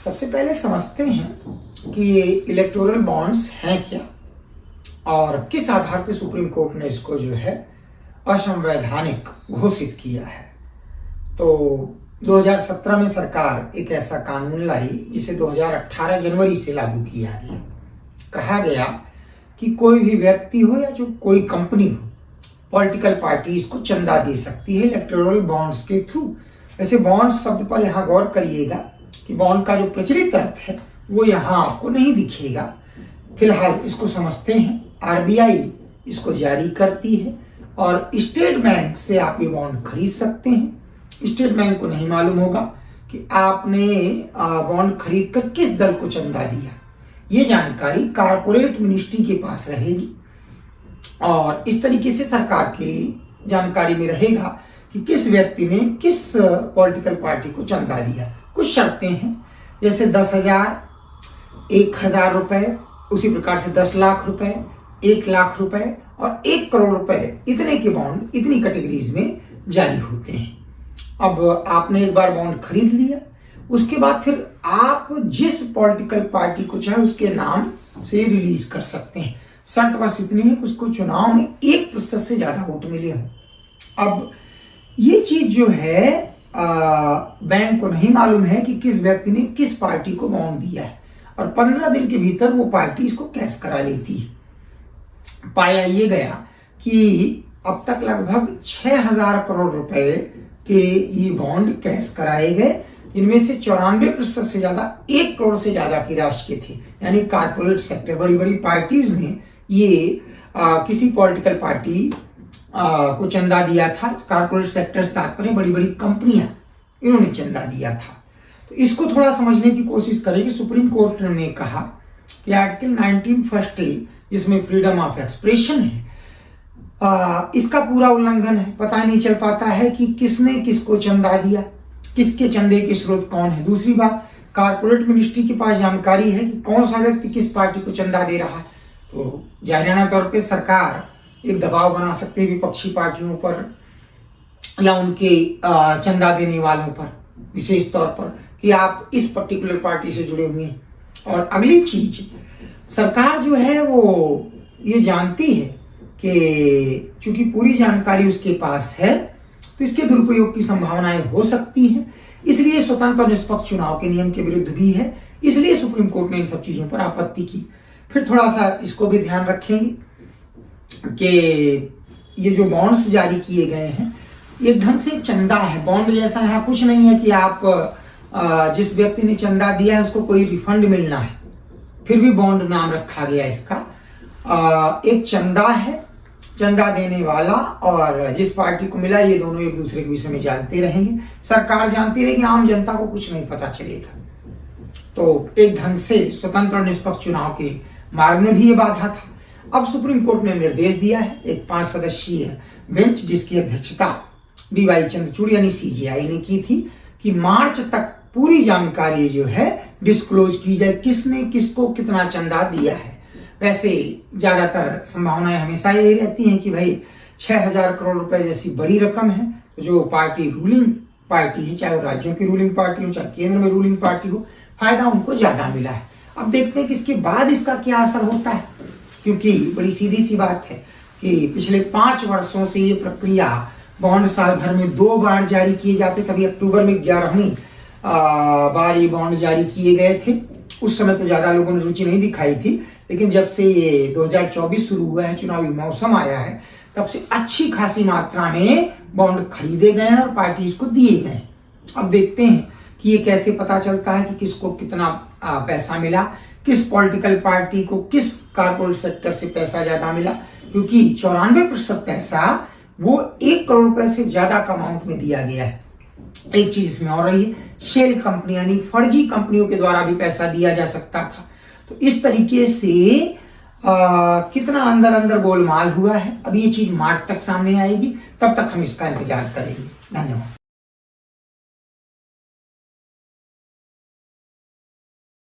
सबसे पहले समझते हैं कि इलेक्टोरल बॉन्ड्स हैं क्या और किस आधार पर सुप्रीम कोर्ट ने इसको जो है असंवैधानिक घोषित किया है। तो 2017 में सरकार एक ऐसा कानून लाई जिसे 2018 जनवरी से लागू किया गया। कहा गया कि कोई भी व्यक्ति हो या जो कोई कंपनी हो, पॉलिटिकल पार्टी इसको चंदा दे सकती है इलेक्टोरल बॉन्ड्स के थ्रू। वैसे बॉन्ड्स शब्द पर यहाँ गौर करिएगा कि बॉन्ड का जो प्रचलित अर्थ है वो यहाँ आपको नहीं दिखेगा। फिलहाल इसको समझते हैं। आरबीआई इसको जारी करती है और स्टेट बैंक से आप ये बॉन्ड खरीद सकते हैं। स्टेट बैंक को नहीं मालूम होगा कि आपने बॉन्ड खरीद कर किस दल को चंदा दिया। ये जानकारी कारपोरेट मिनिस्ट्री के पास रहेगी और इस तरीके से सरकार की जानकारी में रहेगा कि किस व्यक्ति ने किस पॉलिटिकल पार्टी को चंदा दिया। कुछ शर्तें हैं, जैसे 10,000, 1,000 रुपए, उसी प्रकार से 10 लाख रुपए, 1 लाख रुपए और 1 करोड़ रुपए, इतने के बॉन्ड इतनी कैटेगरीज में जारी होते हैं। अब आपने एक बार बॉन्ड खरीद लिया, उसके बाद फिर आप जिस पॉलिटिकल पार्टी को चाहे उसके नाम से रिलीज कर सकते हैं। शर्त बस इतनी है कि उसको चुनाव में 1% से ज्यादा वोट मिले हों। अब ये चीज जो है बैंक को नहीं मालूम है कि किस व्यक्ति ने किस पार्टी को बॉन्ड दिया है और 15 दिन के भीतर वो पार्टी इसको कैश करा लेती है। पाया ये गया कि अब तक लगभग 6,000 करोड़ रुपए के ये बॉन्ड कैश कराए गए। इनमें से 94% से ज्यादा 1 करोड़ से ज्यादा की राशि के थे। यानी कारपोरेट सेक्टर, बड़ी बड़ी पार्टीज ने ये किसी पॉलिटिकल पार्टी को चंदा दिया था। कारपोरेट सेक्टर तात्पर्य बड़ी बड़ी कंपनियां, इन्होंने चंदा दिया था। तो इसको थोड़ा समझने की कोशिश करेंगे। सुप्रीम कोर्ट ने कहा कि आर्टिकल 19 फर्स्ट ए, जिसमें फ्रीडम ऑफ एक्सप्रेशन है, इसका पूरा उल्लंघन है। पता नहीं चल पाता है कि किसने किसको चंदा दिया, किसके चंदे के स्रोत कौन है। दूसरी बात, कारपोरेट मिनिस्ट्री के पास जानकारी है कि कौन सा व्यक्ति किस पार्टी को चंदा दे रहा है। तो जाहिराना तौर पे सरकार एक दबाव बना सकती है विपक्षी पार्टियों पर या उनके चंदा देने वालों पर, विशेष तौर पर कि आप इस पर्टिकुलर पार्टी से जुड़े हुए हैं। और अगली चीज, सरकार जो है वो ये जानती है कि चूंकि पूरी जानकारी उसके पास है तो इसके दुरुपयोग की संभावनाएं हो सकती हैं। इसलिए स्वतंत्र और निष्पक्ष चुनाव के नियम के विरुद्ध भी है। इसलिए सुप्रीम कोर्ट ने इन सब चीजों पर आपत्ति की। फिर थोड़ा सा इसको भी ध्यान रखेंगे कि ये जो बॉन्ड्स जारी किए गए हैं एक ढंग से चंदा है। बॉन्ड जैसा यहाँ कुछ नहीं है कि आप जिस व्यक्ति ने चंदा दिया है उसको कोई रिफंड मिलना है। फिर भी बॉन्ड नाम रखा गया इसका। एक चंदा है, चंदा देने वाला और जिस पार्टी को मिला, ये दोनों एक दूसरे के विषय में जानते रहेंगे। सरकार जानती रहेगी, आम जनता को कुछ नहीं पता चलेगा। तो एक ढंग से स्वतंत्र और निष्पक्ष चुनाव के मार्ग में भी ये बाधा था। अब सुप्रीम कोर्ट ने निर्देश दिया है, एक 5 सदस्यीय बेंच जिसकी अध्यक्षता DY चंद्रचूड़ यानी CJI ने की थी, कि मार्च तक पूरी जानकारी जो है डिस्क्लोज की जाए, किसने किसको कितना चंदा दिया है। वैसे ज्यादातर संभावनाएं हमेशा यही रहती हैं कि भाई 6,000 करोड़ रुपए जैसी बड़ी रकम है तो जो पार्टी रूलिंग पार्टी है, चाहे वो राज्यों की रूलिंग पार्टी हो चाहे केंद्र में रूलिंग पार्टी हो, फायदा उनको ज्यादा मिला है। अब देखते हैं कि इसके बाद इसका क्या असर होता है, क्योंकि बड़ी सीधी सी बात है कि पिछले 5 वर्षों से ये प्रक्रिया, बॉन्ड साल भर में 2 बार जारी किए जाते। कभी अक्टूबर में 11वीं बार ये बॉन्ड जारी किए गए थे। उस समय तो ज्यादा लोगों ने रुचि नहीं दिखाई थी, लेकिन जब से ये 2024 शुरू हुआ है, चुनावी मौसम आया है, तब से अच्छी खासी मात्रा में बॉन्ड खरीदे गए हैं और पार्टीज को दिए गए। अब देखते हैं कि ये कैसे पता चलता है कि किसको कितना पैसा मिला, किस पॉलिटिकल पार्टी को किस कारपोरेट सेक्टर से पैसा ज्यादा मिला, क्योंकि 94% पैसा वो 1 करोड़ रुपए से ज्यादा का अमाउंट में दिया गया है। एक चीज इसमें और रही है, शेल कंपनी यानी फर्जी कंपनियों के द्वारा भी पैसा दिया जा सकता था। तो इस तरीके से कितना अंदर अंदर गोलमाल हुआ है। अब ये चीज मार्च तक सामने आएगी, तब तक हम इसका इंतजार करेंगे। धन्यवाद।